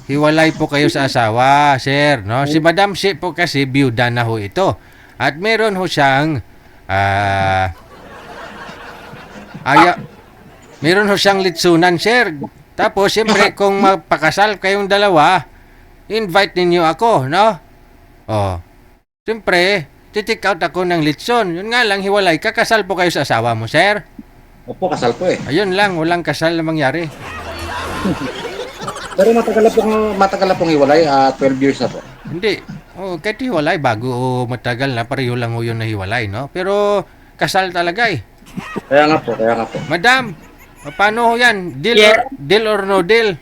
hiwalay po kayo sa asawa, sir, no? Si Madam Si po kasi biyuda na ho ito. At meron ho siyang ah aya meron ho siyang litsunan, sir. Tapos siyempre kung magpakasal kayong dalawa, invite ninyo ako, no? Oh. Siyempre, titik out ako ng litson. Yun nga lang, hiwalay. Kakasal po kayo sa asawa mo, sir. Opo, kasal po eh. Ayun lang, walang kasal na mangyari. Pero matagal na pong hiwalay, 12 years na po. Hindi. Oh, kahit hiwalay, bago o matagal na, pareho lang ho yun na hiwalay, no? Pero, kasal talaga eh. Kaya nga po. Madam, paano ho yan? Yeah. Deal or no deal?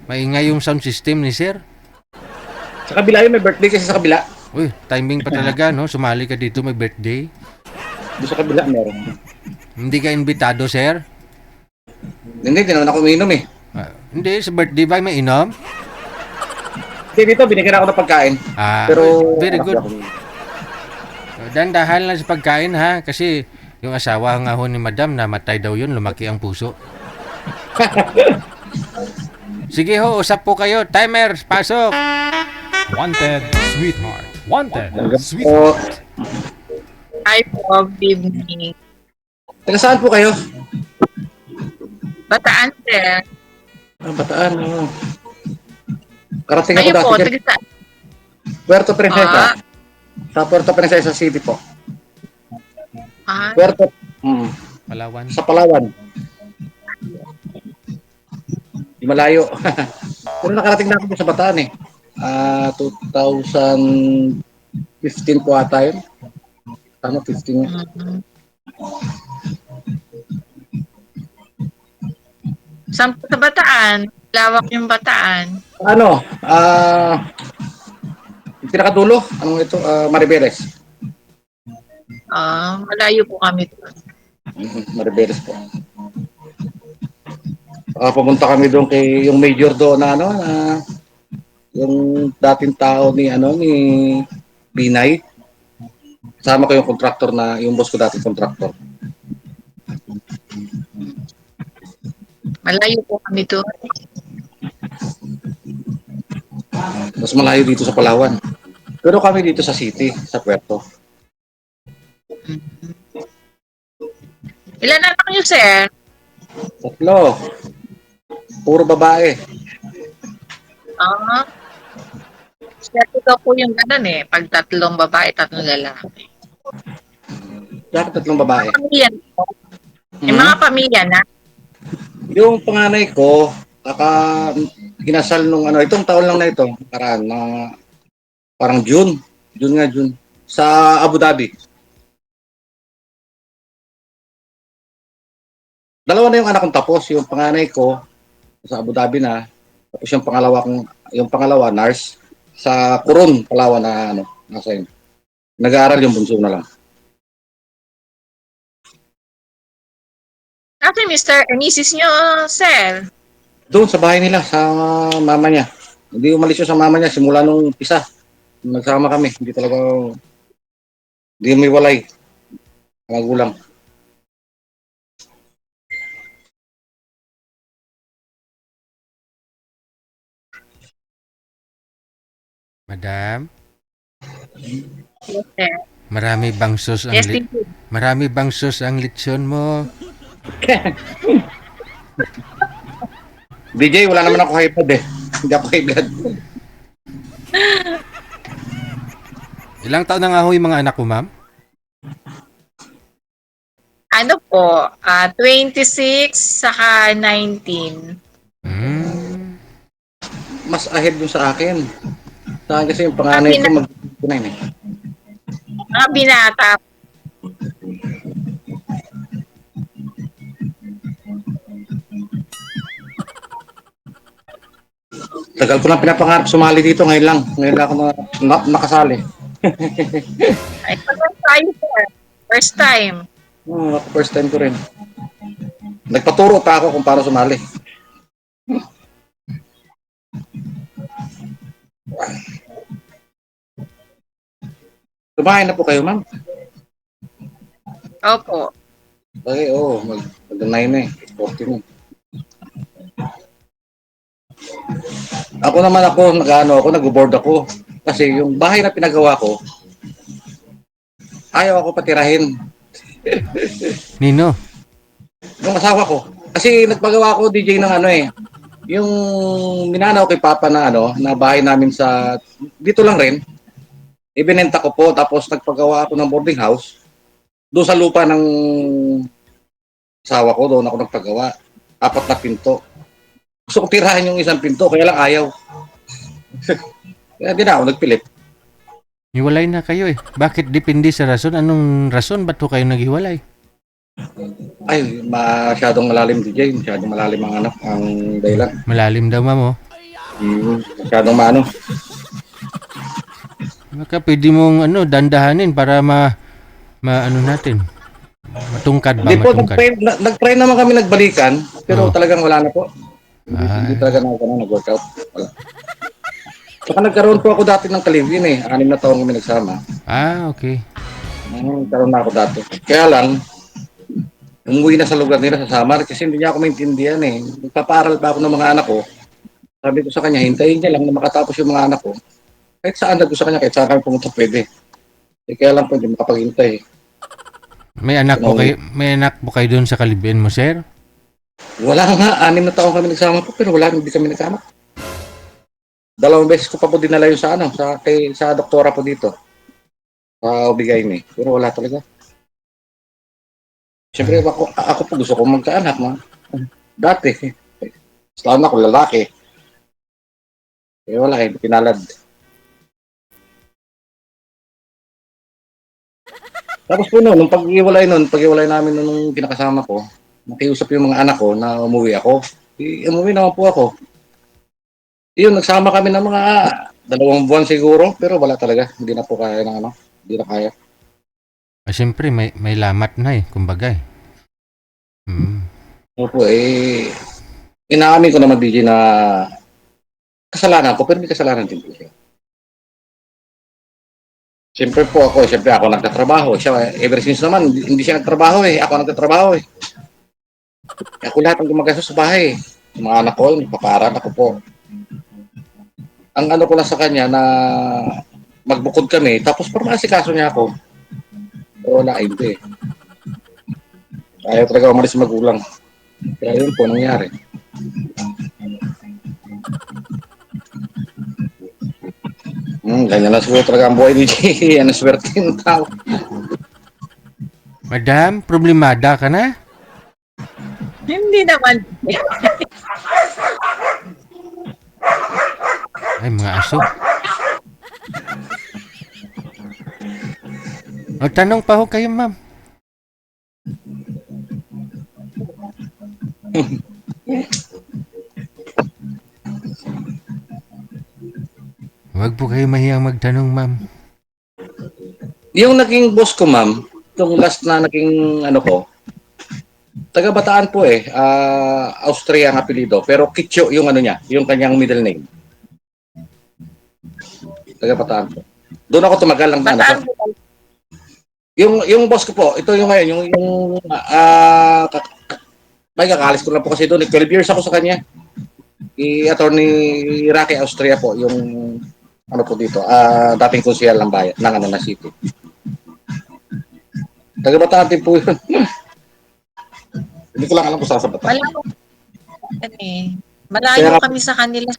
Maingay yung sound system ni sir. Sa kabila yun, may birthday kasi sa kabila. Uy, timing pa talaga, no? Sumali ka dito, may birthday. Doon sa kabila meron. Hindi ka invitado, sir? Hindi naman ako uminom eh. Hindi, sa birthday ba may inom? Hindi, dito binigyan ako ng pagkain. Pero Very good. Dandahan lang sa pagkain, ha? Kasi yung asawa nga ho ni madam, namatay daw yun, lumaki ang puso. Sige ho, usap po kayo. Timer, pasok. Wanted, sweetheart. Wanted, So, sweetheart. Hi po, good evening. taga saan po kayo? Bataan, sir. Bataan. Karating ako Kayo po, dati dyan. taga Puerto Princesa. Ah. Sa Puerto Princesa City po. saan? Puerto, Palawan. sa Palawan. Di malayo. Pero nakarating na ako sa Bataan eh. 2015 po ata yun. Tama, 15 yun. Saan po sa Bataan? Lawak yung Bataan. Ano? Yung pinakadulo? Anong ito? Maribeles. Malayo po kami doon. Maribeles po. Pumunta kami doon kay yung major doon na ano na yung dating tao ni Binay. Kasama ko yung contractor na yung boss ko dating contractor. Malayo po kami doon. Mas malayo dito sa Palawan. Pero kami dito sa city, sa Puerto. Ilan anak niyo, sir? 3. Puro babae. Swerte daw po yung ganun eh. Pag 3 babae, 3 lalaki. Dapat 3 babae. Pamilya po. May mga pamilya na. Yung panganay ko, kinasal nung itong taon lang na ito, parang June. June. Sa Abu Dhabi. 2 na yung anak kong tapos. Yung panganay ko, sa Abu Dhabi na. Tapos yung pangalawa, nurse, sa Coron, Palawan na nasa yun. Nag-aaral yung bunso na lang. Ate, Mr. Anisis niyo, sir. Doon sa bahay nila, sa mama niya. Hindi umalis yun sa mama niya simula nung isa. Nagsama kami. Hindi may walay. Magulang. Madam, Yes, sir. marami bang sus ang Yes, thank you. marami bang sus ang litson mo? DJ, wala naman ako high blood eh. Hindi ako high blood. Ilang taon na nga ho yung mga anak ko, ma'am? Ano po, 26 saka 19. Mas ahead dun sa akin. Sa akin kasi yung panganay ko mag-9 eh. Mga binata. Tagal ko lang pinapangarap sumali dito. Ngayon lang ako nakasali. Ay, first time, sir. First time. First time ko rin. Nagpaturo pa ako kung paano sumali. Kumain na po kayo, ma'am? Opo. Okay, mag-9 na eh. 14 na. Ako nag-board ako. Kasi yung bahay na pinagawa ko, ayaw ako patirahin. Nino? Yung asawa ko. Kasi nagpagawa ako DJ ng ano eh. Yung minanaw kay Papa na ano, na bahay namin sa dito lang rin. Ibinenta ko po tapos nagpagawa ako ng boarding house. Doon sa lupa ng asawa ko, doon ako nagpagawa. 4 na pinto. Gusto ko tirahin yung isang pinto, kaya lang ayaw. Kaya di na ako nagpilit. Hiwalay na kayo eh. Bakit depende sa rason? Anong rason? Ba't ho kayo naghiwalay? Ay, masyadong malalim DJ, masyadong malalim ang anak, ang dahilan. Malalim daw, ma'am, oh. Masyadong maano. Baka pwede mong dandahanin para ano natin. Matungkad ba? Hindi po, Matungkad. nag-try naman kami nagbalikan, pero Oh. talagang wala na po. Hindi talaga nag-workout. Wala. Saka nagkaroon po ako dati ng kalivin eh. 6 na taon kami nagsama. Okay. Nagkaroon na ako dati. Kaya lang, umuwi na sa lugar nila sa Samar kasi hindi niya ako maintindihan eh. Nagpapaaral pa ako ng mga anak ko. Sabi ko sa kanya, hintayin niya lang na makatapos yung mga anak ko. Kahit saan nag sa kanya, kahit saan kami pumunta pwede. Kaya lang po, hindi makapaghintay. May anak po kayo doon sa Kalibin mo, sir? Wala nga, 6 na taon kami nagsama po, pero hindi kami nagsama. 2 beses ko pa po dinala yun sa doktora po dito. Sa Obigayme. Pero wala talaga. Siyempre, ako po gusto ko magkaanak, dati. Saan ako, lalaki. Wala pinalad. Tapos po nung pag-iwalay namin nung kinakasama ko, nakiusap yung mga anak ko na umuwi ako. Umuwi naman po ako. Yun, nagsama kami ng mga 2 buwan siguro, pero wala talaga. Hindi na po kaya ng hindi na kaya. Siyempre, may lamat na eh, kumbaga eh. Opo, inaamin ko naman DJ na kasalanan ko, pero may kasalanan din po siya. Siyempre ako nagtatrabaho. Siya, ever since naman, hindi siya nagtrabaho eh. Ako nagtatrabaho eh. Ako lahat ang gumagastos sa bahay. Yung mga anak ko, paparal ako po. Ang ko lang sa kanya na magbukod kami, tapos parang niya ako. So, wala, hindi. Ayaw talaga umalis magulang. Kaya yun po nangyari. Ganyan lang siguro talaga ang buhay ni Jay. Ano swerte ng tao. Madam, problemada ka na? Hindi naman. Ay, mga aso. Magtanong pa ho kayo, ma'am. Huwag po kayo mahiyang magtanong, ma'am. Yung naging boss ko, ma'am, itong last na naging taga Bataan po eh. Austria ang apelido. Pero Kitcho yung niya, yung kanyang middle name. Taga Bataan po. Doon ako tumagal ng Bataan yung boss ko po, ito yung ngayon, may kakaalis ko lang po kasi doon. 12 years ako sa kanya. Attorney Rocky Austria po, yung po dito, dating konsehal ng bayan, ng na city. Taga Bataan din po yun. Hindi ko lang alam kung saan sa Bataan. Wala ko. Malayo kami sa kanila.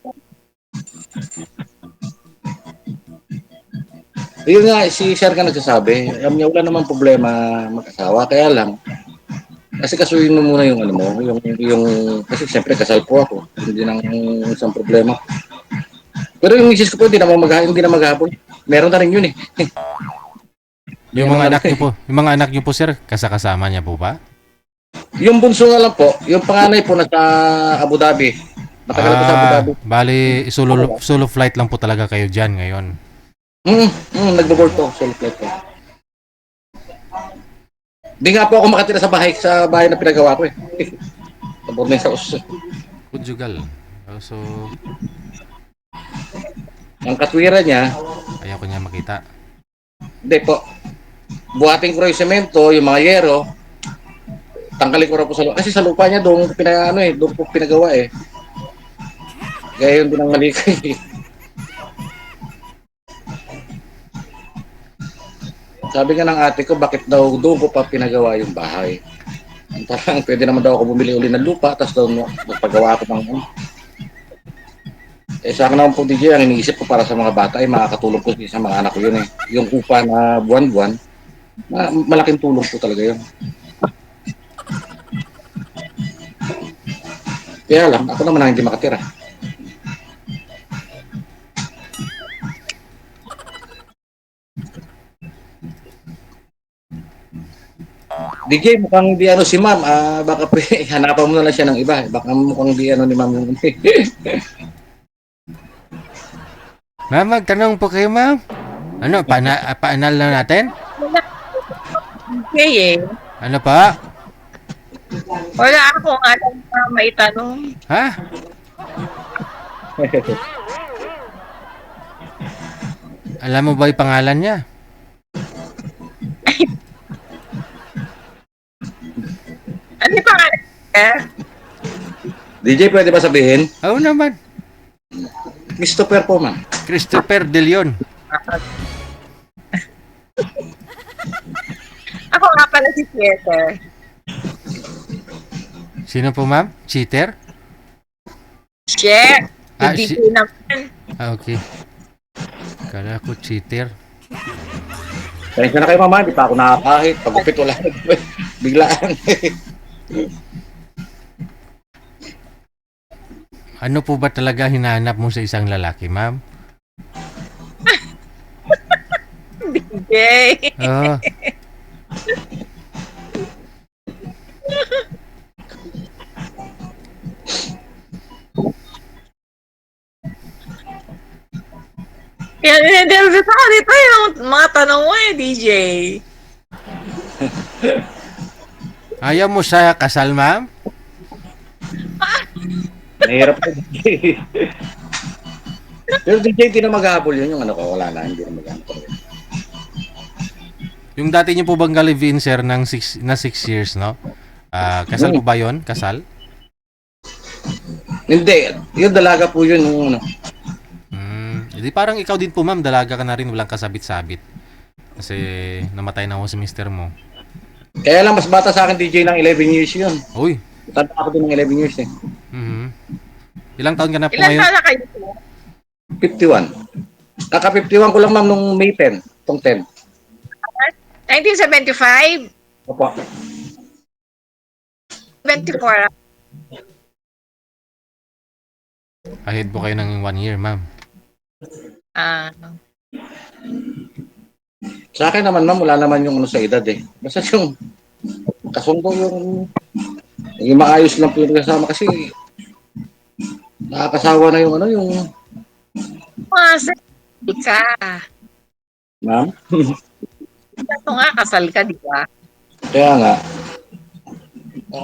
Yun nga, si Sir ka nagsasabi, wala namang problema mag-asawa, kaya lang, kasi kasuyin mo muna yung kasi siyempre kasal po ako, hindi nang isang problema. Pero yung misis ko po, hindi na maghapon. Meron na rin yun eh. Yung mga anak niyo po, sir, kasama niya po ba? Yung bunso nga lang po, yung panganay po nasa Abu Dhabi. Matagal po sa Abu Dhabi. Bali, solo flight lang po talaga kayo dyan ngayon. Nagbo-board po, solo flight po. Di nga po ako makatira sa bahay na pinagawa ko eh. Sa boarding house. Conjugal. So, Ang katwiran niya, ayaw ko niya makita. hindi po. Buhatin ko rin yung semento, yung mga yero. Tanggalin ko rin po sa lupa. Kasi sa lupa niya doon po pinagawa eh. Gaya yun din ang mali ko eh. Sabi nga ng ate ko, bakit daw doon ko pa pinagawa yung bahay? Parang pwede naman daw ako bumili uli ng lupa, tapos daw magpagawa ako ng ano. Eh sa akin naman po DJ, ang iniisip ko para sa mga bata ay makakatulong po sa mga anak ko yun eh. Yung upa na buwan-buwan, malaking tulong po talaga yun. Kaya lang, ako naman ang hindi makatira. DJ, mukhang di ano si ma'am, baka hanapan mo na lang siya ng iba. Baka mukhang di ano ni ma'am yung Ma'am, magtanong po kayo, ma'am. Ano, paanal na natin? Okay eh. Ano pa? Wala akong alam na may tanong. Ha? Alam mo ba yung pangalan niya? Ano yung pangalan niya? DJ, pwede ba sabihin? Oo naman. Christopher po, ma'am. Christopher De Leon. Ako nga pala si Theater. Sino po, ma'am? Cheater? Share. Ah, Hindi si- ko naman. Ah, okay. Kala ko cheater. Pasensya na kayo, mama. Di pa ako nakakahit. Pagupit wala. Biglaan. Ano po ba talaga hinahanap mo sa isang lalaki, ma'am? DJ. Oo. Yan, dito ka dito yung mga tanong mo eh, DJ. Ayaw mo sa kasal, ma'am? Mahirap po, DJ. Pero DJ, hindi na maghahabol yun. Yung ano ko, wala na. Hindi na maghahabol. Yung dati niyo po bang live-in, sir, ng 6 years, no? Kasal po ba yun? Kasal? Hindi. Yung dalaga po yun. Yung ano. Hindi parang ikaw din po, ma'am. Dalaga ka na rin, walang kasabit-sabit. Kasi namatay na ako si mister mo. Kaya lang, mas bata sa akin, DJ, ng 11 years yun. Uy. Tanda ako din ng 11 years eh. Ilang taon ka na po Ilan ngayon? taon na kayo po? 51. Kaka-51 ko lang, ma'am, nung May 10. Itong 10. 1975? Opo. 24. Ahead po kayo ng 1 year, ma'am. Ah. Sa akin naman, ma'am, wala naman yung ano sa edad eh. Basta yung kasundo yung maayos lang po yung kasama kasi nakakasawa na yung ano yung Masa, ka. ma'am. Ito nga, kasal ka, di ba? Kaya nga.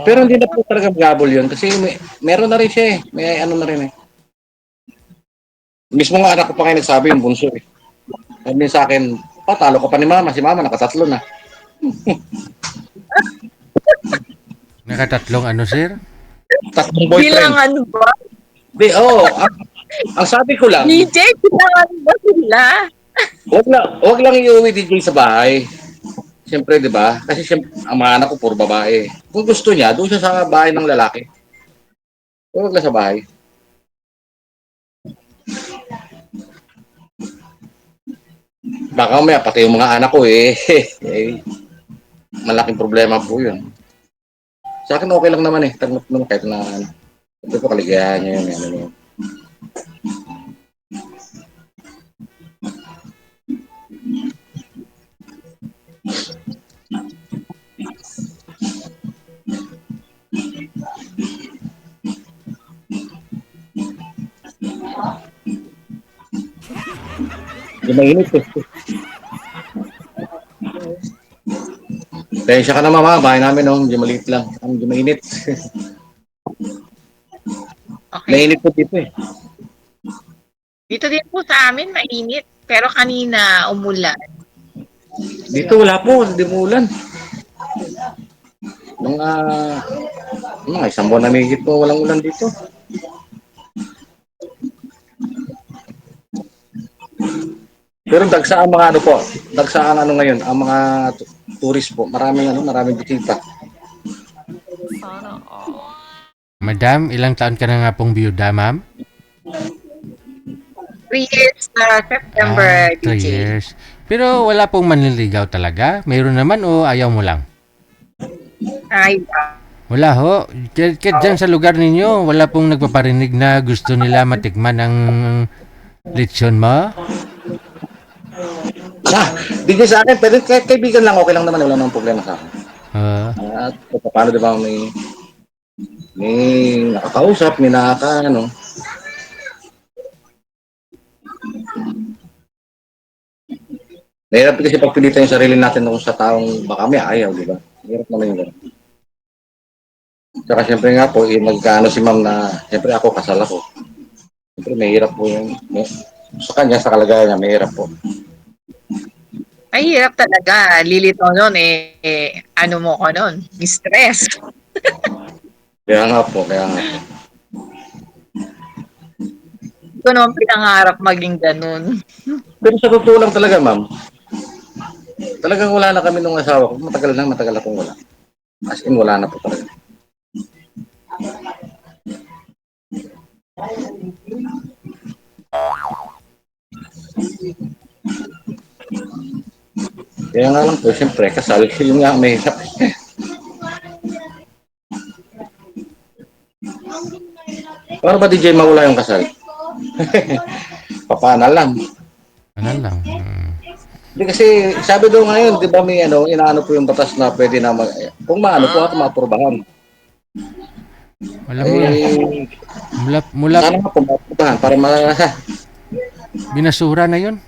Pero hindi na po talaga gabol yun kasi meron na rin siya eh. May ano na rin eh. Mismo nga anak ko pa kayo nagsabi yung bunso eh. Sabi sa akin, talo ko pa ni mama. Si mama nakatatlo na. Nakatatlong ano, sir? Tatlong Bilang boyfriend. ano ba? Di, ang sabi ko lang, DJ, bilang ano ba sila? wag lang iuwi DJ sa bahay. Siyempre, di ba? Kasi siyempre, ang mga anak ko puro babae. Kung gusto niya, doon siya sa bahay ng lalaki. Huwag lang sa bahay. Baka may pati yung mga anak ko eh. Malaking problema po yun. Sa akin okay lang naman eh. Tanggap naman kahit na ano. Ito po kaligayahan niya yun. Ano yun. Hindi mainit eh. Tensya ka na mama, bahay namin no, hindi maliit lang. Hindi mainit. Okay. Mainit po dito eh. Dito din po sa amin, mainit. Pero kanina, umulan. Dito wala po, hindi mo ulan. Mga isang buwan na mahigit po walang ulan dito. Pero dagsa ang mga ano po, dagsa ang ano ngayon, ang mga tourist po, maraming bisita. Madam, ilang taon ka na nga pong biyuda, ma'am? 3 years na September, 3 DJ. years. Pero wala pong manliligaw talaga? Mayroon naman o ayaw mo lang? Ay, Wala ho. Kahit dyan sa lugar ninyo, wala pong nagpaparinig na gusto nila matikman ang lechon mo? Di sa akin, pero kaibigan lang, okay lang naman, wala namang problema sa akin. At paano diba may nakakausap, may ano. Mahirap kasi pagpilitan yung sarili natin kung sa taong baka may ayaw, di ba? Mahirap naman yung gano'n. Saka siyempre nga po, nagkaano si ma'am na, siyempre ako, kasal ako. Siyempre mahirap po yung, sa kanya, sa kalagayan niya, mahirap po. ay, hirap talaga. Lilito nun ano mo ko nun? Stress. Kaya nga po. Hindi ko naman pinangarap maging ganun. Pero sa totoo lang talaga, ma'am, talagang wala na kami nung asawa ko. Matagal akong wala. As in, wala na po talaga. Kaya nga lang po, siyempre, kasal, yung nga may Paano ba DJ mawala yung kasal? Papaana lang. Ano lang. Hindi kasi, sabi daw ngayon, di ba may inaano po yung batas na pwede na kung maano po ako maaprubahan. Alam mo lang. Mula Sana nga po maaprubahan para binasura na yun.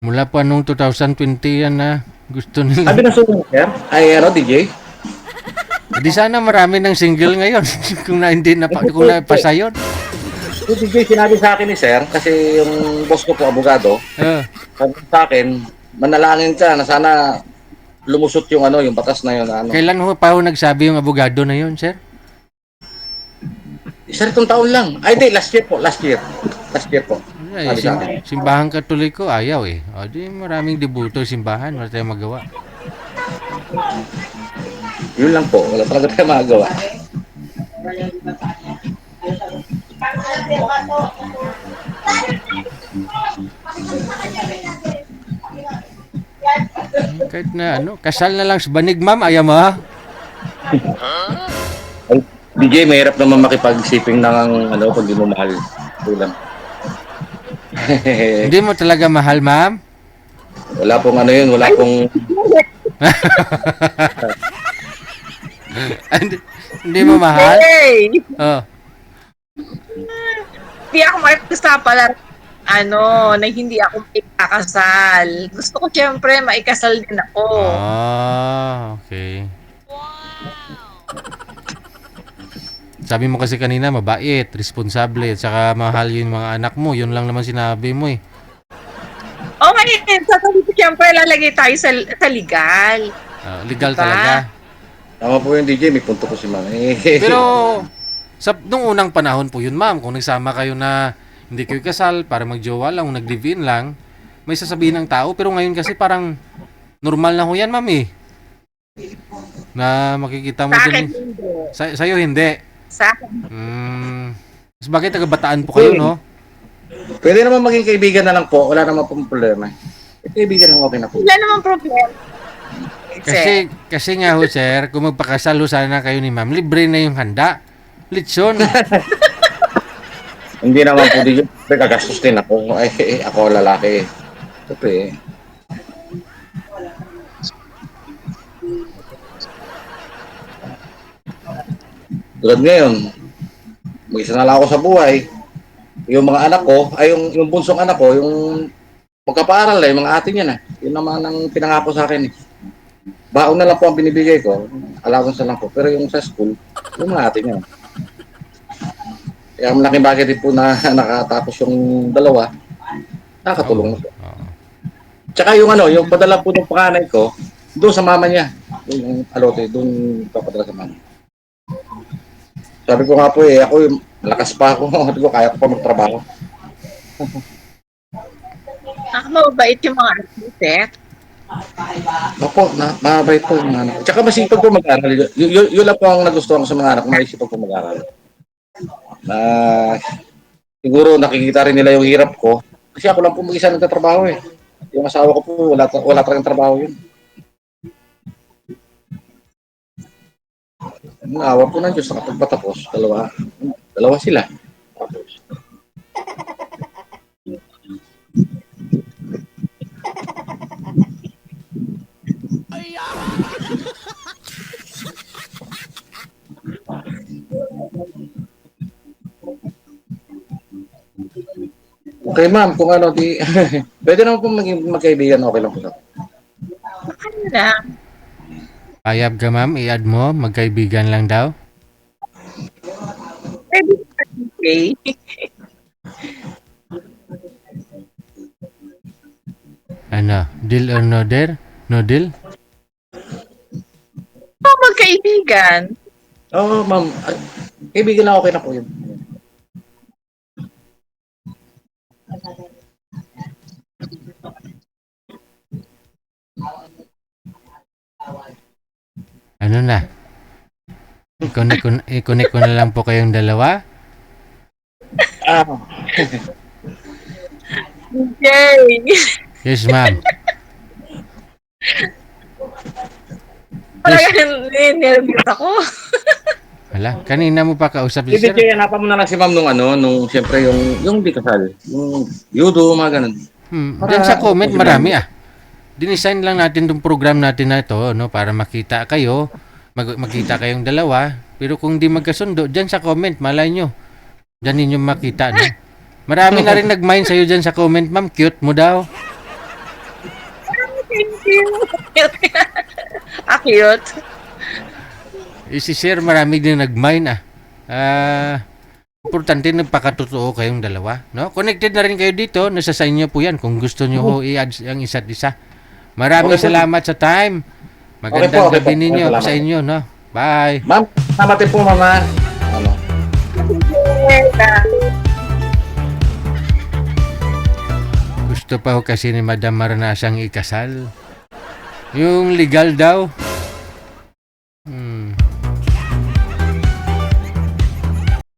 Mula pa nung 2020 yan na gusto nila. Sabi na sumunod, sir? Ay, DJ? Di sana marami ng single ngayon kung napasa yun. So, DJ, sinabi sa akin ni sir, kasi yung boss ko po, abogado, sabi sa akin, manalangin ka na sana lumusot yung yung batas na yun. Kailan ho pa ho nagsabi yung abogado na yun, sir? Sir, itong taon lang. Ay, di, last year po. Last year po. Ay, Sabi sa akin. simbahan katoliko ayaw eh. O di maraming debuto simbahan, wala tayong magawa. Yun lang po. Wala talaga tayo magagawa. Kahit na kasal na lang sa banig, ma'am, ayaw mo ha? Ay, DJ, mahirap naman makipag-shipping ng pag di mo mahal. Ito lang. Hindi mo talaga mahal, ma'am? Wala pong wala pong... Hindi mo mahal? Hey! Oh. Hindi ako makikasapala na hindi ako maikakasal. Gusto ko siyempre maikasal din ako. Okay. Sabi mo kasi kanina, mabait, responsable, at saka mahal yung mga anak mo. Yun lang naman sinabi mo eh. Okay, sasabi ko siyempre lalagay tayo sa legal. Legal Diba? talaga. Tama po yung DJ, may punto po si ma'am. Pero, nung unang panahon po yun, ma'am, kung nagsama kayo na hindi kayo kasal, para magjowa lang, o nag-live-in lang, may sasabihin ng tao. Pero ngayon kasi parang normal na ho yan, ma'am eh. Na makikita mo Sa akin dun. hindi. Sa'yo hindi. Sa akin. Mas bakit taga-Bataan po kayo, no? Pwede naman maging kaibigan na lang po. Wala naman pong problema. Kaibigan lang okay na po. Wala namang problema. Kasi nga ho, sir, kung magpakasal ho sana kayo ni ma'am, libre na yung handa. Litson. Hindi naman po DJ. Kagastos din ako. Ay, ako lalaki. Siyempre. Tulad ngayon, mag-isa na lang ako sa buhay. Yung mga anak ko, ay yung bunsong anak ko, yung magkapaaral yung mga ate niya na. Yun naman ang pinangako sa akin. Baon na lang po ang binibigay ko. Allowance na lang po. Pero yung sa school, yung mga ate niya. Kaya malaking bagay din po na nakatapos yung dalawa. Nakakatulong na po. Tsaka yung yung padala po ng panganay ko, doon sa mama niya. Yung alote, doon papadala sa mama. Sabi ko nga po ako malakas pa ako. Sabi ko, kaya ko pa magtrabaho. mabait yung mga architect. Opo, mabait po yung anak ko. Tsaka masipag po mag-aral. Yun lang po ang nagustuhan ko sa mga anak ko, masipag po mag-aral. Na siguro nakikita rin nila yung hirap ko. Kasi ako lang po mag-isa nagtatrabaho eh. Yung asawa ko po, wala talagang trabaho yun. Ang awa po ng Diyos, nakapagpatapos. Dalawa sila. Tapos, okay ma'am, kung ano, pwede naman po maging magkaibigan, okay lang po. Ano lang. Payab ka ma'am, i-add mo, magkaibigan lang daw. Pwede ka okay. Ano, deal or no deal? No deal? Magkaibigan. Oo, ma'am. Kaibigan lang, okay na po yun. Ano na? I-connect ko na lang po kayong dalawa. Ah, Yay! Yes, ma'am. Talagang nervous ako. Wala, kanina mo pa kausap si Hindi, sir. kaya hanapan mo na lang si ma'am nung siyempre yung di kasal. Yung judo, mga ganun. Diyan sa comment marami Dinesign lang natin tong program natin na ito, no, para makita kayo, makita kayong dalawa. Pero kung di magkasundo, diyan sa comment, malay nyo. Diyan ninyo makita, no? Marami na rin nag-mind sa'yo diyan sa comment, ma'am. Cute mo daw. Thank you. Cute. Si sir, marami din nag-mind, importante nagpakatotoo kayong dalawa, no? Connected na rin kayo dito, nasa sa inyo po yan kung gusto nyo ho i-add ang isa't isa. Maraming Okay po. salamat sa time. Magandang Okay po. gabi ninyo Salamat. sa inyo, no? Bye. Ma'am, salamat din po, mama. Ano? Gusto pa ho kasi ni Madam Maranasang ikasal. Yung legal daw.